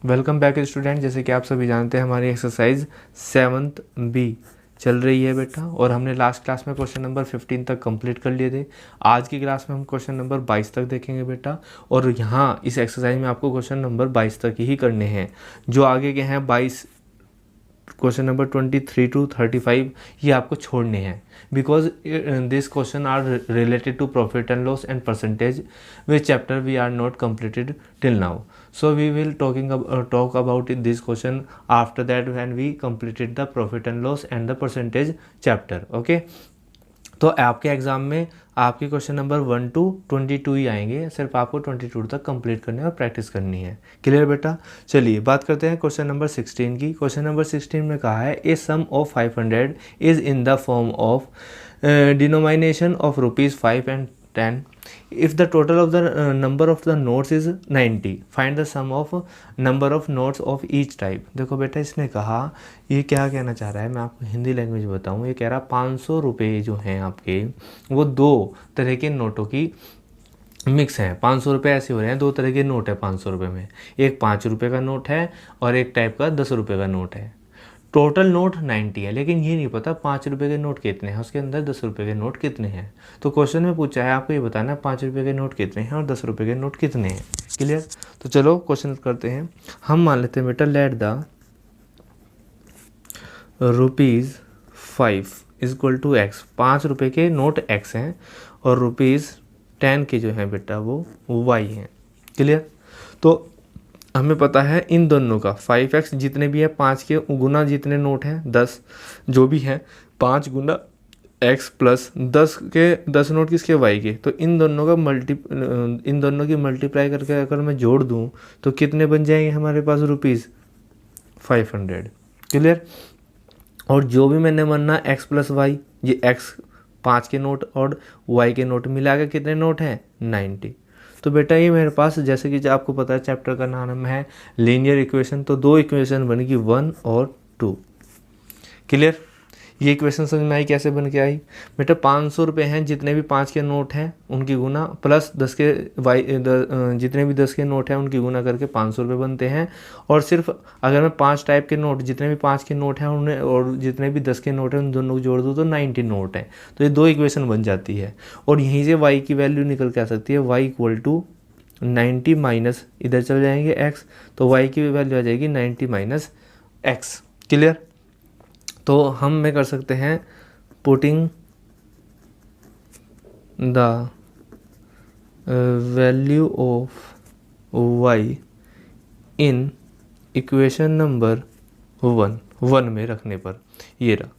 Welcome back student. जैसे कि आप सभी जानते हैं हमारी एक्सरसाइज 7th बी चल रही है बेटा, और हमने लास्ट क्लास में क्वेश्चन नंबर 15 तक कंप्लीट कर लिए थे। आज की क्लास में हम क्वेश्चन नंबर 22 तक देखेंगे बेटा, और यहाँ इस एक्सरसाइज में आपको क्वेश्चन नंबर 22 तक ही करने हैं। जो आगे के हैं 22 क्वेश्चन नंबर 23 टू 35 ये आपको छोड़ने हैं, because this question are related to profit and loss and percentage which chapter we are not completed till now. So we will talk about this question after that when we completed the profit and loss and the percentage chapter. Okay. तो आपके exam में आपके question number 1 to 22 ही आएंगे, सिर्फ आपको 22 तक complete करनी है और प्रैक्टिस करनी है। क्लियर बेटा? चलिए बात करते हैं क्वेश्चन नंबर 16 की। क्वेश्चन नंबर 16 में कहा है a sum of 500 is in the form of denomination of ₹5 and 10. If the total of the number of the notes is 90, find the sum of number of notes of each type. देखो बेटा, इसने कहा, ये क्या कहना चाह रहा है, मैं आपको हिंदी लैंग्वेज बताऊँ। ये कह रहा 500 रुपये जो हैं आपके, वो दो तरह के नोटों की मिक्स हैं। 500 रुपये ऐसे हो रहे हैं, दो तरह के नोट है 500 रुपये में। एक 5 रुपये का नोट है और एक टाइप का 10 रुपये का नोट है। टोटल नोट 90 है, लेकिन ये नहीं पता 5 रुपये के नोट कितने हैं, उसके अंदर 10 रुपये के नोट कितने हैं। तो क्वेश्चन में पूछा है आपको ये बताना 5 रुपये के नोट कितने हैं और 10 रुपये के नोट कितने हैं। क्लियर? तो चलो क्वेश्चन करते हैं। हम मान लेते हैं बेटा, let the ₹5 equal to X. 5 रुपये के नोट एक्स हैं और ₹10 के जो हैं बेटा वो वाई हैं। क्लियर? तो हमें पता है इन दोनों का 5x जितने भी है 5 के गुना जितने नोट हैं 10 जो भी हैं 5 गुना x प्लस 10 के 10 नोट किसके y के। तो इन दोनों का इन दोनों की मल्टीप्लाई करके अगर मैं जोड़ दूं तो कितने बन जाएंगे हमारे पास ₹500। क्लियर? और जो भी मैंने मानना x प्लस वाई, ये x 5 के नोट और y के नोट मिला के कितने नोट हैं 90। तो बेटा ये मेरे पास, जैसे कि आपको पता है चैप्टर का नाम है लीनियर इक्वेशन, तो दो इक्वेशन बनेगी 1 और 2। क्लियर? ये इक्वेशन समझ में आई कैसे बन के आई बेटा? 500 रुपये हैं जितने भी 5 के नोट हैं उनकी गुना प्लस 10 के जितने भी 10 के नोट हैं उनकी गुना करके 500 रुपये बनते हैं। और सिर्फ अगर मैं 5 टाइप के नोट, जितने भी 5 के नोट हैं उन्हें और जितने भी 10 के नोट हैं उन दोनों को जोड़ दूँ तो 90 नोट हैं। तो ये दो इक्वेशन बन जाती है, और यहीं से y की वैल्यू निकल के आ सकती है। y इक्वल टू 90 माइनस इधर चल जाएंगे x, तो y की वैल्यू आ जाएगी 90 माइनस x। क्लियर? तो हम में कर सकते हैं putting the value of y in equation number 1 में रखने पर ये रहा।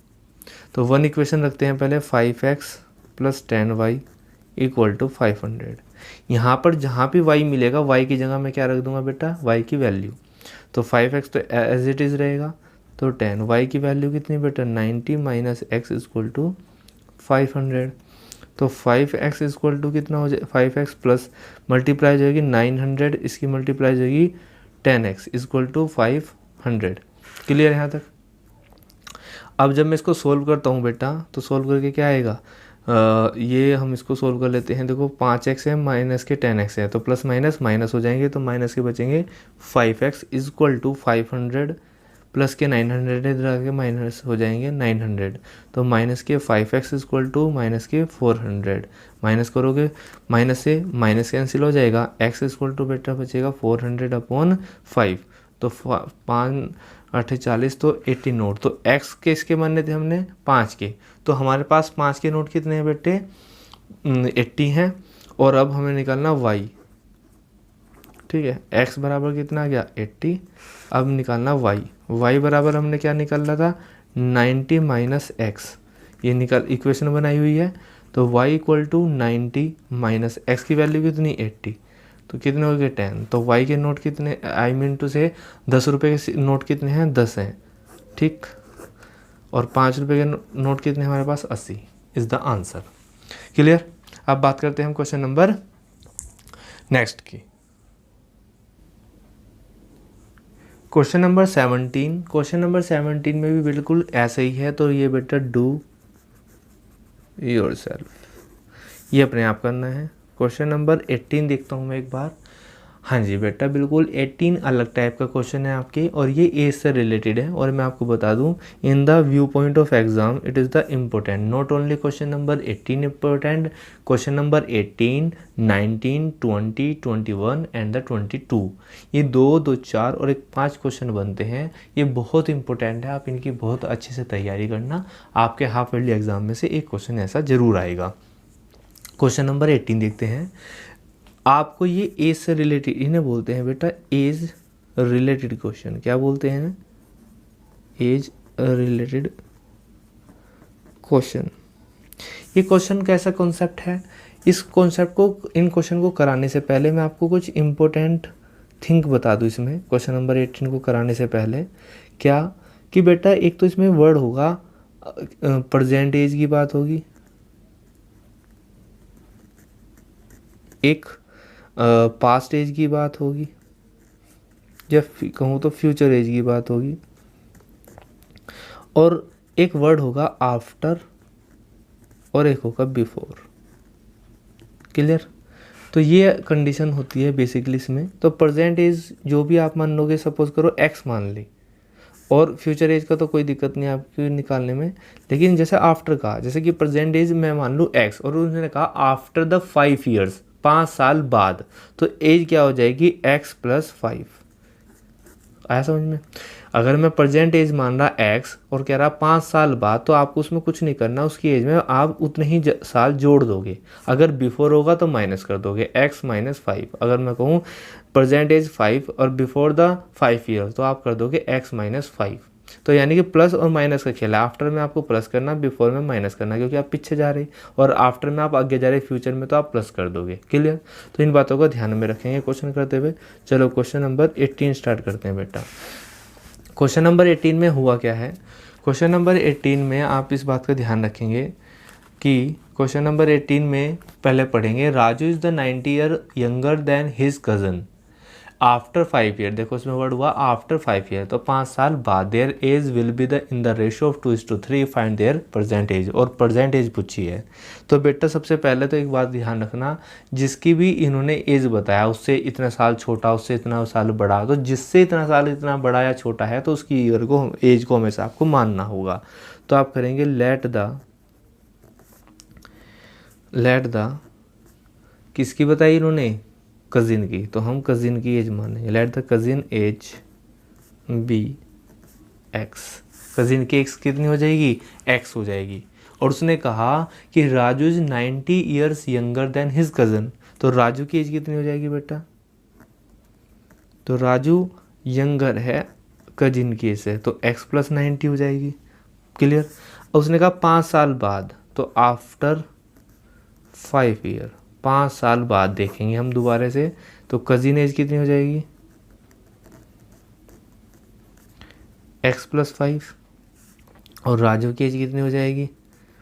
तो 1 इक्वेशन रखते हैं पहले, 5x plus 10y equal to 500। यहाँ पर जहाँ भी y मिलेगा y की जगह मैं क्या रख दूंगा बेटा, y की वैल्यू। तो 5x तो एज इट इज़ रहेगा, तो 10। y की वैल्यू कितनी बेटा 90 माइनस x इक्वल टू 500। तो 5x इक्वल टू कितना हो जाए, 5x प्लस मल्टीप्लाई जाएगी 900, इसकी मल्टीप्लाई जाएगी 10x इक्वल टू 500। क्लियर यहाँ तक? अब जब मैं इसको सोल्व करता हूँ बेटा, तो सोल्व करके क्या आएगा, ये हम इसको सोल्व कर लेते हैं। देखो 5x है माइनस के 10x है, तो प्लस माइनस माइनस हो जाएंगे, तो माइनस के बचेंगे 5x इक्वल टू 500 प्लस के 900 इधर आके माइनस हो जाएंगे 900। तो माइनस के 5x इक्वल टू माइनस के 400। माइनस करोगे माइनस से माइनस कैंसिल हो जाएगा, x इक्वल टू बेटा बचेगा 400 अपॉन 5। तो 5 8 40, तो 80 नोट। तो x के इसके मानने थे हमने 5 के, तो हमारे पास 5 के नोट कितने हैं बेटे 80 हैं। और अब हमें निकालना y। ठीक है, x बराबर कितना आ गया 80। अब निकालना y बराबर हमने क्या निकाला था 90 माइनस x। ये इक्वेशन बनाई हुई है, तो y equal to 90 minus x की वैल्यू कितनी 80, तो कितने हो गए 10। तो y के नोट कितने, आई मीन टू से 10 रुपये के नोट कितने हैं 10 हैं। ठीक, और 5 रुपये के नोट कितने हमारे पास 80 इज़ द आंसर। क्लियर? अब बात करते हैं हम क्वेश्चन नंबर नेक्स्ट की। Question number 17। क्वेश्चन नंबर 17 में भी बिल्कुल ऐसे ही है, तो ये बेटा डू योरसेल्फ, ये अपने आप करना है। क्वेश्चन नंबर 18 देखता हूँ मैं एक बार। हाँ जी बेटा, बिल्कुल 18 अलग टाइप का क्वेश्चन है आपके, और ये एज से रिलेटेड है। और मैं आपको बता दूं, in the view point of exam it is the important, not only question number 18 important, question number 18, 19, 20, 21 and the 22, ये 2, 2, 4 और एक 5 क्वेश्चन बनते हैं। ये बहुत इंपॉर्टेंट है, आप इनकी बहुत अच्छे से तैयारी करना, आपके हाफ ईयरली एग्जाम में से एक क्वेश्चन ऐसा जरूर आएगा। क्वेश्चन नंबर 18 देखते हैं। आपको ये एज से रिलेटेड, इन्हें बोलते हैं बेटा एज रिलेटेड क्वेश्चन। क्या बोलते हैं? Age related question. ये क्वेश्चन कैसा कॉन्सेप्ट है? इस कॉन्सेप्ट को, इन क्वेश्चन को कराने से पहले मैं आपको कुछ इम्पोर्टेंट थिंक बता दूं इसमें, क्वेश्चन नंबर 18 को कराने से पहले। क्या कि बेटा एक तो इसमें वर्ड होगा, प्रेजेंट एज की बात होगी, एक पास्ट एज की बात होगी, या कहूँ तो फ्यूचर एज की बात होगी, और एक वर्ड होगा आफ्टर, और एक होगा बिफोर। क्लियर? तो ये कंडीशन होती है बेसिकली इसमें। तो प्रेजेंट एज जो भी आप मान लोगे, सपोज करो एक्स मान ली, और फ्यूचर एज का तो कोई दिक्कत नहीं आपको निकालने में, लेकिन जैसे आफ्टर का, जैसे कि प्रेजेंट एज मैं मान लूँ एक्स, और उन्होंने कहा आफ्टर द 5 ईयर्स, 5 साल बाद, तो एज क्या हो जाएगी? x + 5। आया समझ में? अगर मैं प्रेजेंट एज मान रहा एक्स और कह रहा 5 साल बाद, तो आपको उसमें कुछ नहीं करना, उसकी एज में आप उतने ही साल जोड़ दोगे। अगर बिफोर होगा तो माइनस कर दोगे, x - 5। अगर मैं कहूँ प्रेजेंट एज 5 और बिफोर द 5 ईयर, तो आप कर दोगे x - 5। तो यानी कि प्लस और माइनस का खेल है। आफ्टर में आपको प्लस करना, बिफोर में माइनस करना, क्योंकि आप पीछे जा रहे, और आफ्टर में आप आगे जा रहे, फ्यूचर में तो आप प्लस कर दोगे। क्लियर? तो इन बातों को ध्यान में रखेंगे क्वेश्चन करते हुए। चलो क्वेश्चन नंबर 18 स्टार्ट करते हैं बेटा। क्वेश्चन नंबर 18 में हुआ क्या है? क्वेश्चन नंबर 18 में आप इस बात का ध्यान रखेंगे कि क्वेश्चन नंबर 18 में पहले पढ़ेंगे, Raju is the 90 year younger than his cousin after 5 year. देखो इसमें वर्ड हुआ आफ्टर 5 ईयर, तो 5 साल बाद। Their age will be the in the ratio of 2:3, find their present age, और प्रेजेंट एज पूछी है। तो बेटा सबसे पहले तो एक बात ध्यान रखना, जिसकी भी इन्होंने एज बताया उससे इतना साल छोटा, उससे इतना साल बड़ा, तो जिससे इतना साल इतना बड़ा या छोटा है, तो उसकी ईयर को, एज को हमेशा आपको मानना होगा। तो आप करेंगे लेट द किसकी बताई इन्होंने? कज़िन की, तो हम कज़िन की एज मानेंगे। Let the cousin age be X. Cousin की एक्स कितनी हो जाएगी? एक्स हो जाएगी। और उसने कहा कि Raju is 90 years younger than his cousin, तो राजू की एज कितनी हो जाएगी बेटा? तो राजू यंगर है कज़िन की एज से, तो x + 90 हो जाएगी। क्लियर? उसने कहा 5 साल बाद, तो आफ्टर 5 ईयर, 5 साल बाद देखेंगे हम दोबारा से, तो कजिन एज कितनी हो जाएगी? x + 5। और राजू की एज कितनी हो जाएगी?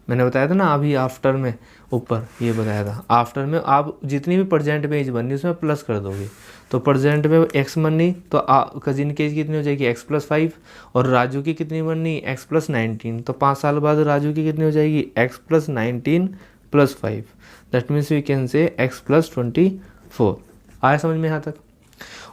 मैंने बताया था ना अभी आफ्टर में, ऊपर ये बताया था। आफ्टर में आप जितनी भी प्रेजेंट में एज बननी उसमें प्लस कर दोगे, तो प्रेजेंट में x बननी, तो कजिन की एज कितनी हो जाएगी? x + 5। और राजू की कितनी बननी? x + 19। तो 5 साल बाद राजू की कितनी हो जाएगी? x + 19 + 5। That means we can say x + 24। आया समझ में यहाँ तक?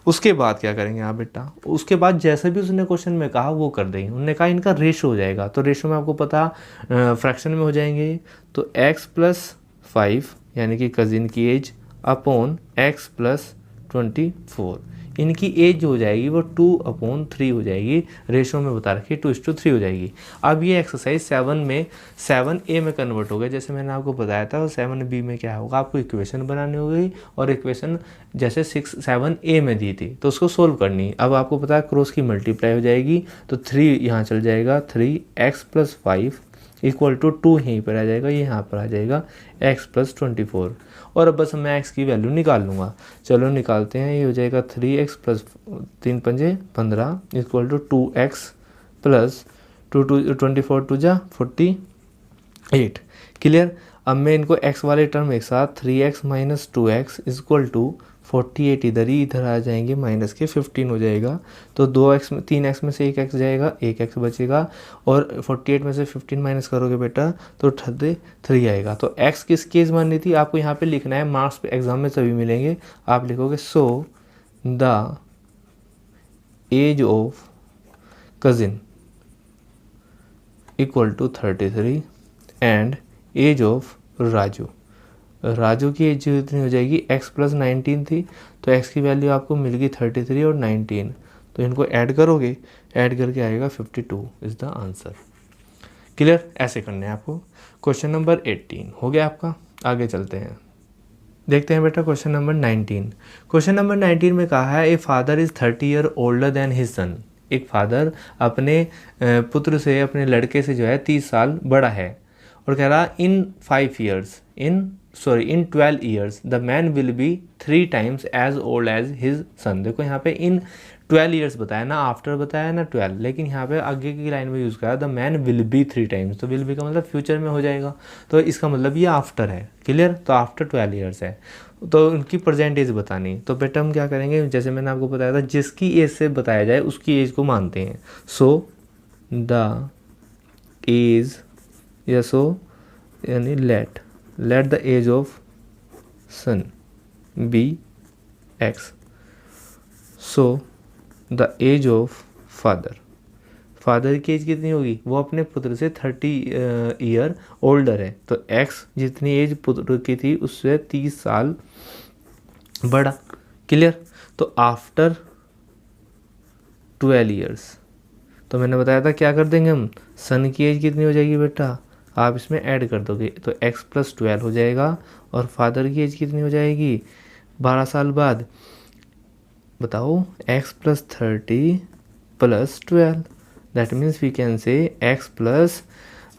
उसके बाद क्या करेंगे आप बेटा? उसके बाद जैसे भी उसने क्वेश्चन में कहा वो कर देंगे। उन्होंने कहा इनका रेशो हो जाएगा, तो रेशो में आपको पता फ्रैक्शन में हो जाएंगे, तो x + 5 यानी कि कजिन की एज अपॉन x + 24, इनकी एज जो हो जाएगी वो 2/3 हो जाएगी। रेशो में बता रखी 2:3 हो जाएगी। अब ये एक्सरसाइज 7A में कन्वर्ट हो गया, जैसे मैंने आपको बताया था। 7B में क्या होगा? आपको इक्वेशन बनानी होगी, और इक्वेशन जैसे 7A में दी थी तो उसको सोल्व करनी। अब आपको पता है क्रॉस की मल्टीप्लाई हो जाएगी, तो 3 यहाँ चल जाएगा, 3x + 5 = 2 यहीं पर आ जाएगा, ये यहाँ पर आ जाएगा x + 24। और अब बस मैं x की वैल्यू निकाल लूँगा। चलो निकालते हैं। ये हो जाएगा 3x + 3 × 5 = 15 = 2x + 24 × 2 = 48। क्लियर? अब मैं इनको x वाले टर्म एक साथ 3x - 2x = 48, इधर ही इधर आ जाएंगे, माइनस के 15 हो जाएगा। तो 3x में से 1x जाएगा, 1x बचेगा, और 48 में से 15 माइनस करोगे बेटा तो 33 आएगा। तो x किस केस माननी थी? आपको यहाँ पे लिखना है, मार्क्स पे एग्जाम में सभी मिलेंगे। आप लिखोगे so the age of cousin equal to 33 and age of Raju. Raju की एज कितनी हो जाएगी, x प्लस 19 थी, तो x की वैल्यू आपको मिल गई 33 और 19, तो इनको ऐड करोगे, ऐड करके आएगा 52 इज़ द आंसर। क्लियर, ऐसे करने हैं आपको। क्वेश्चन नंबर 18 हो गया आपका। आगे चलते हैं, देखते हैं बेटा क्वेश्चन नंबर 19। क्वेश्चन नंबर 19 में कहा है a father is 30 year older than his son. एक फादर अपने पुत्र से, अपने लड़के से जो है 30 साल बड़ा है, और कह रहा in 12 years the man will be 3 times as old as his son. देखो यहाँ पे इन 12 ईयर्स बताया ना, आफ्टर बताया ना 12, लेकिन यहाँ पे आगे की लाइन में यूज़ करा the man will be 3 times, तो विल बी का मतलब फ्यूचर में हो जाएगा, तो इसका मतलब ये आफ्टर है। क्लियर, तो आफ्टर 12 ईयर्स है, तो उनकी प्रेजेंट एज बतानी। तो बेटा हम क्या करेंगे, जैसे मैंने आपको बताया था, जिसकी एज से बताया जाए उसकी एज को मानते हैं। सो द एज, या सो यानी let the age of son be X. So the age of father की एज कितनी होगी, वो अपने पुत्र से 30 ईयर ओल्डर है, तो एक्स जितनी एज पुत्र की थी उससे 30 साल बड़ा। क्लियर, तो आफ्टर 12 ईयर्स, तो मैंने बताया था क्या कर देंगे हम, सन की एज कितनी हो जाएगी बेटा, आप इसमें ऐड कर दोगे, तो x प्लस 12 हो जाएगा, और फादर की एज कितनी हो जाएगी 12 साल बाद, बताओ, x plus 30 plus 12, that means we can say x plus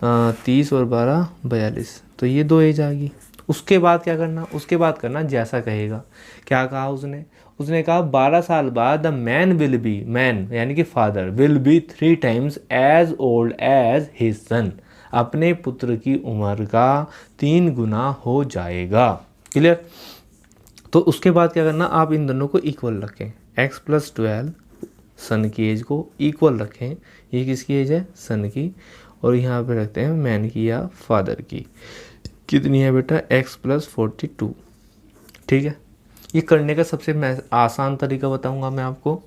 30 और 12 42, तो ये 2 एज आ गई। उसके बाद क्या करना, उसके बाद करना जैसा कहेगा। क्या कहा उसने कहा 12 साल बाद the man will be, man यानी कि father, will be 3 times as old as his son, अपने पुत्र की उम्र का 3 गुना हो जाएगा। क्लियर, तो उसके बाद क्या करना, आप इन दोनों को इक्वल रखें, x प्लस 12 सन की एज को इक्वल रखें, ये किसकी एज है, सन की, और यहाँ पे रखते हैं मैन की या फादर की, कितनी है बेटा, x प्लस 42। ठीक है, ये करने का सबसे आसान तरीका बताऊंगा मैं आपको।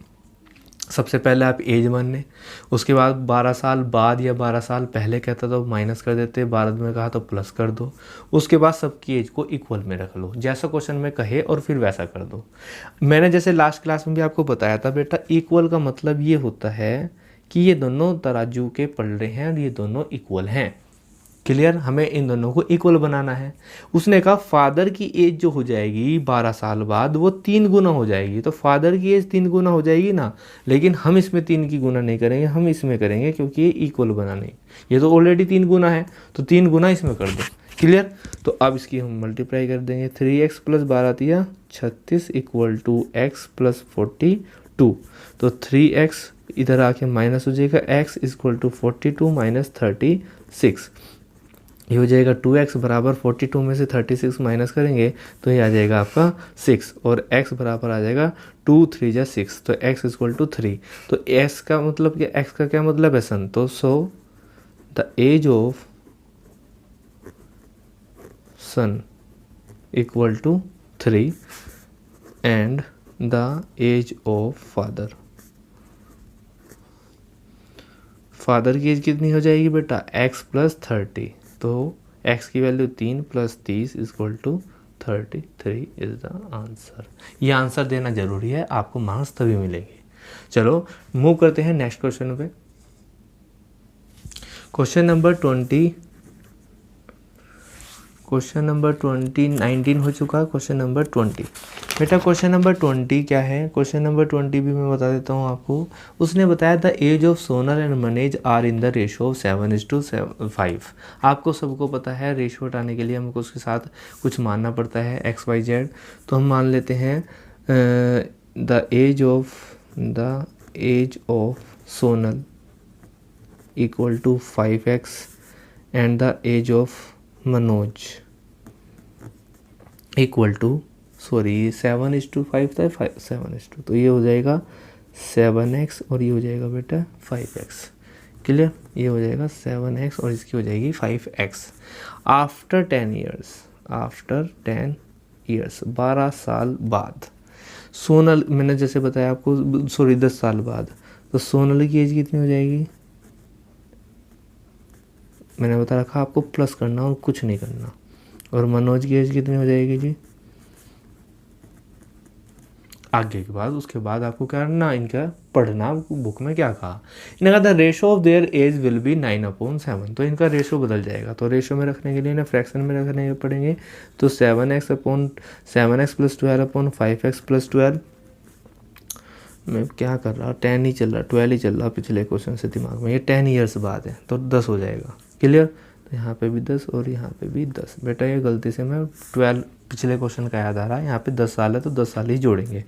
सबसे पहले आप एज मानने, उसके बाद 12 साल बाद या 12 साल पहले कहता तो माइनस कर देते, बाद में कहा तो प्लस कर दो, उसके बाद सबकी एज को इक्वल में रख लो, जैसा क्वेश्चन में कहे और फिर वैसा कर दो। मैंने जैसे लास्ट क्लास में भी आपको बताया था बेटा, इक्वल का मतलब ये होता है कि ये दोनों तराजू के पलड़े हैं और ये दोनों इक्वल हैं। क्लियर, हमें इन दोनों को इक्वल बनाना है। उसने कहा फादर की एज जो हो जाएगी 12 साल बाद वो 3 गुना हो जाएगी, तो फादर की एज 3 गुना हो जाएगी ना, लेकिन हम इसमें 3 की गुना नहीं करेंगे, हम इसमें करेंगे क्योंकि ये इक्वल बनाने, ये तो ऑलरेडी 3 गुना है, तो 3 गुना इसमें कर दो। क्लियर, तो अब इसकी हम मल्टीप्लाई कर देंगे, 3x प्लस 12 दिया 36 इक्वल टू x प्लस 42, तो 3x इधर आके माइनस हो जाएगा, x इक्वल टू 42 माइनस 36, ये हो जाएगा 2x बराबर 42 में से 36 माइनस करेंगे तो ये आ जाएगा आपका 6, और x बराबर आ जाएगा 2 3 जा 6, तो x इक्वल टू 3। तो s का मतलब क्या, x का क्या मतलब है, सन, तो so the age of son equal to 3 and the age of father की एज कितनी हो जाएगी बेटा, x प्लस 30, तो x की value 3 plus 30 equal to 33 is the answer. ये आंसर देना जरूरी है, आपको मार्क्स तभी मिलेंगे। चलो मूव करते हैं नेक्स्ट क्वेश्चन पे। क्वेश्चन नंबर 19 हो चुका। क्वेश्चन नंबर 20 बेटा, क्वेश्चन नंबर 20 क्या है, क्वेश्चन नंबर 20 भी मैं बता देता हूँ आपको। उसने बताया the age of Sonal and मनीज आर इन द रेशो 7:5। आपको सबको पता है रेशो हटाने के लिए हमको उसके साथ कुछ मानना पड़ता है XYZ, तो हम मान लेते हैं the age of Sonal equal to 5x and the age of Manoj equal to 7:5 था, 7:2, तो ये हो जाएगा 7x और ये हो जाएगा बेटा 5x। क्लियर, ये हो जाएगा 7x और इसकी हो जाएगी 5x। आफ्टर 10 ईयर्स 12 साल बाद, सोनल मैंने जैसे बताया आपको, सॉरी 10 साल बाद, तो सोनल की एज कितनी हो जाएगी, मैंने बता रखा आपको प्लस करना और कुछ नहीं करना। और मनोज की एज कितनी हो जाएगी जी, आगे के बाद उसके बाद आपको क्या करना, इनका पढ़ना बुक में क्या कहा। इन्हें कहा था ratio of their age will be 9/7, तो इनका रेशो बदल जाएगा। तो रेशो में रखने के लिए इन्हें फ्रैक्शन में रखने पड़ेंगे। तो 7x प्लस 12/5x+12, मैं क्या कर रहा, 10 ही चल रहा, 12 ही चल रहा पिछले क्वेश्चन से दिमाग में, ये 10 ईयर्स बाद है तो 10 हो जाएगा। क्लियर, तो यहाँ पे भी 10 और यहाँ पे भी 10। बेटा ये गलती से मैं 12 पिछले क्वेश्चन का याद आ रहा है, यहाँ पे 10 साल है तो 10 साल ही जोड़ेंगे।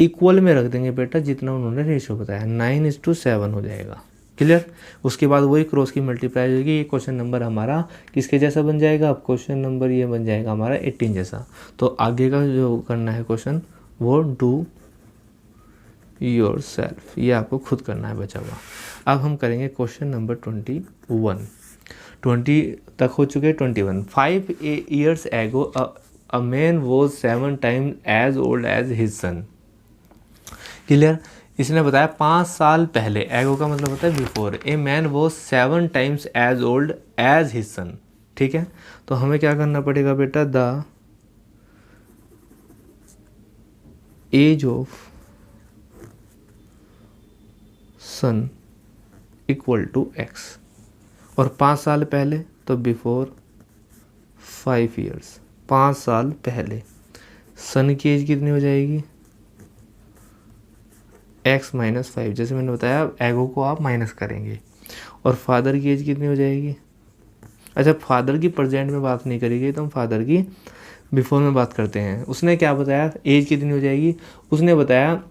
इक्वल में रख देंगे बेटा जितना उन्होंने रेशो बताया, 9:7 हो जाएगा। क्लियर, उसके बाद वही क्रॉस की मल्टीप्लाई होगी। ये क्वेश्चन नंबर हमारा किसके जैसा बन जाएगा, अब क्वेश्चन नंबर ये बन जाएगा हमारा 18 जैसा। तो आगे का जो करना है क्वेश्चन वो डू योर सेल्फ, ये आपको खुद करना है बचा हुआ। अब हम करेंगे क्वेश्चन नंबर 21। 20 तक हो चुके, 21। 5 years ago a man was 7 times as old as his son। Clear, इसने बताया 5 साल पहले, एगो का मतलब होता है before, a man was 7 times as old as his son। ठीक है, तो हमें क्या करना पड़ेगा बेटा, the age of son equal to X, और 5 साल पहले तो बिफोर 5 years, 5 साल पहले। सन की एज कितनी हो जाएगी, x माइनस 5, जैसे मैंने बताया एगो को आप माइनस करेंगे। और फादर की एज कितनी हो जाएगी, अच्छा फादर की प्रेजेंट में बात नहीं करेंगे तो हम फादर की बिफोर में बात करते हैं। उसने क्या बताया, एज कितनी हो जाएगी, उसने बताया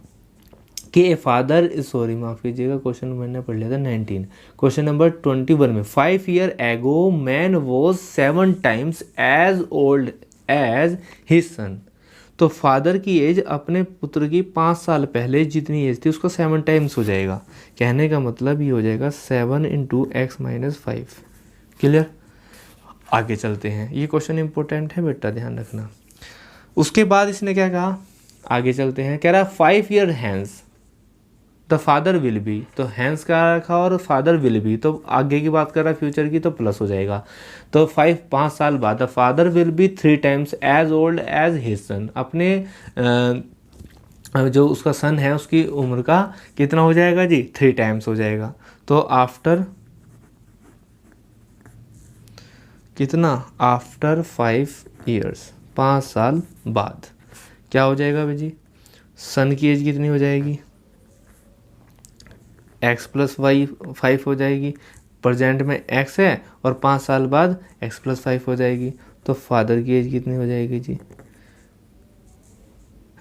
कि ए फादर, सॉरी माफ़ कीजिएगा, क्वेश्चन मैंने पढ़ लिया था 19। क्वेश्चन नंबर 21 में 5 year ago man was 7 times as old as his son। तो फादर की एज अपने पुत्र की 5 साल पहले जितनी एज थी उसका 7 times हो जाएगा। कहने का मतलब ये हो जाएगा 7 × x - 5। क्लियर, आगे चलते हैं, ये क्वेश्चन इंपॉर्टेंट है बेटा, ध्यान रखना। उसके बाद इसने क्या कहा, आगे चलते हैं, कह रहा 5 year hence the father will B, तो हैंस का रखा और फादर विल बी, तो आगे की बात कर रहा है फ्यूचर की, तो प्लस हो जाएगा। तो 5 साल बाद the father will be 3 times as old as his son, अपने जो उसका सन है उसकी उम्र का कितना हो जाएगा जी, 3 times हो जाएगा। तो आफ्टर कितना, आफ्टर 5 years, 5 साल बाद क्या हो जाएगा भाई जी, सन की एज कितनी हो जाएगी, x + 5 हो जाएगी। प्रेजेंट में x है और 5 साल बाद x + 5 हो जाएगी। तो फादर की एज कितनी हो जाएगी जी,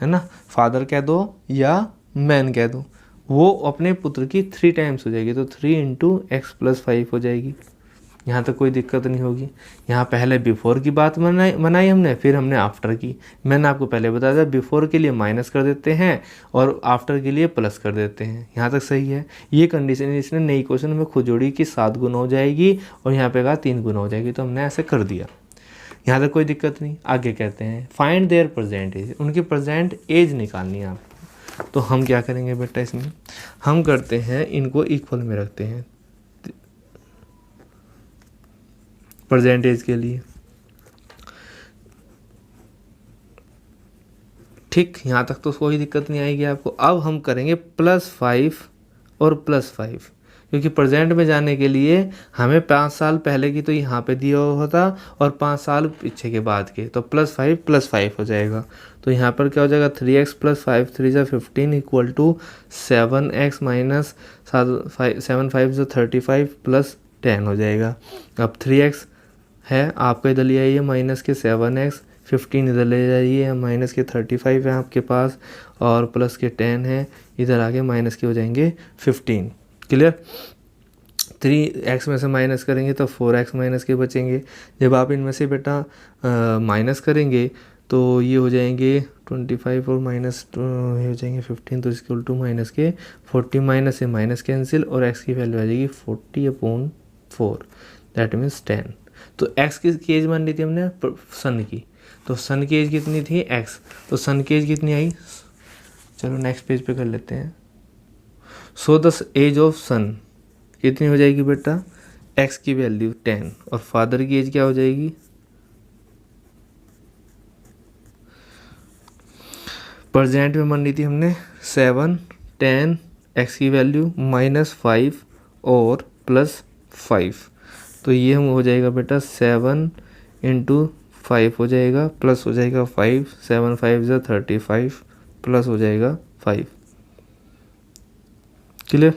है ना, फादर कह दो या मैन कह दो, वो अपने पुत्र की 3 times हो जाएगी। तो 3 × x + 5 हो जाएगी। यहाँ तक कोई दिक्कत नहीं होगी। यहाँ पहले बिफोर की बात बनाई हमने, फिर हमने आफ्टर की। मैंने आपको पहले बताया था बिफोर के लिए माइनस कर देते हैं और आफ्टर के लिए प्लस कर देते हैं। यहाँ तक सही है। ये कंडीशन इसने नई क्वेश्चन में खुद जोड़ी कि 7 गुना हो जाएगी और यहाँ पे कहा 3 गुना हो जाएगी, तो हमने ऐसे कर दिया। यहाँ तक कोई दिक्कत नहीं। आगे कहते हैं फाइंड देयर प्रेजेंट एज, उनकी प्रेजेंट एज निकालनी है आपको। तो हम क्या करेंगे बेटा, इसमें हम करते हैं इनको इक्वल में रखते हैं परसेंटेज के लिए। ठीक, यहाँ तक तो कोई दिक्कत नहीं आएगी आपको। अब हम करेंगे +5 और +5, क्योंकि प्रेजेंट में जाने के लिए हमें 5 साल पहले की तो यहाँ पे दिया हुआ था और 5 साल पीछे के बाद के, तो +5 +5 हो जाएगा। तो यहाँ पर क्या हो जाएगा, 3x + 5 3 = 15 = 7x - 7 5 35 + 10 हो जाएगा। अब 3x है आपका, इधर ले आइए माइनस के 7x, 15 इधर ले जाइए, माइनस के 35 है आपके पास और प्लस के 10 है, इधर आगे माइनस के हो जाएंगे 15। क्लियर, 3x में से माइनस करेंगे तो 4x माइनस के बचेंगे। जब आप इनमें से बेटा माइनस करेंगे तो ये हो जाएंगे 25 और माइनस हो जाएंगे 15, तो इसके उल्टू माइनस के 40, माइनस से माइनस कैंसिल और x की वैल्यू आ जाएगी 40/4, दैट मीन्स 10। तो x की एज मान ली थी हमने सन की, तो सन की एज कितनी थी x, तो सन की एज कितनी आई चलो नेक्स्ट पेज पे कर लेते हैं। सो द एज ऑफ सन कितनी हो जाएगी बेटा, एक्स की वैल्यू 10 और फादर की एज क्या हो जाएगी, प्रेजेंट में मान ली थी हमने 7, 10, एक्स की वैल्यू -5 और +5, तो ये हम हो जाएगा बेटा 7 × 5 हो जाएगा, प्लस हो जाएगा 5, 7 5 = 35 प्लस हो जाएगा 5। क्लियर?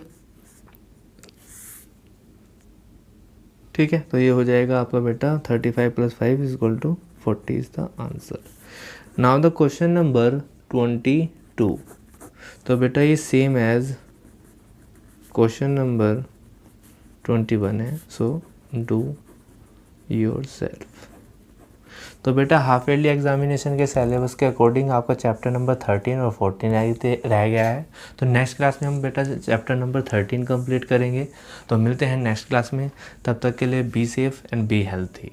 ठीक है, तो ये हो जाएगा आपका बेटा 35 + 5 = 40 is the answer. Now the question number 22, तो बेटा ये सेम एज क्वेश्चन नंबर 21 है, सो डू योरसेल्फ। तो बेटा हाफ ईयरली एग्जामिनेशन के सिलेबस के अकॉर्डिंग आपका चैप्टर नंबर 13 और 14 रह गया है। तो नेक्स्ट क्लास में हम बेटा चैप्टर नंबर 13 कंप्लीट करेंगे। तो मिलते हैं नेक्स्ट क्लास में, तब तक के लिए be safe and be healthy.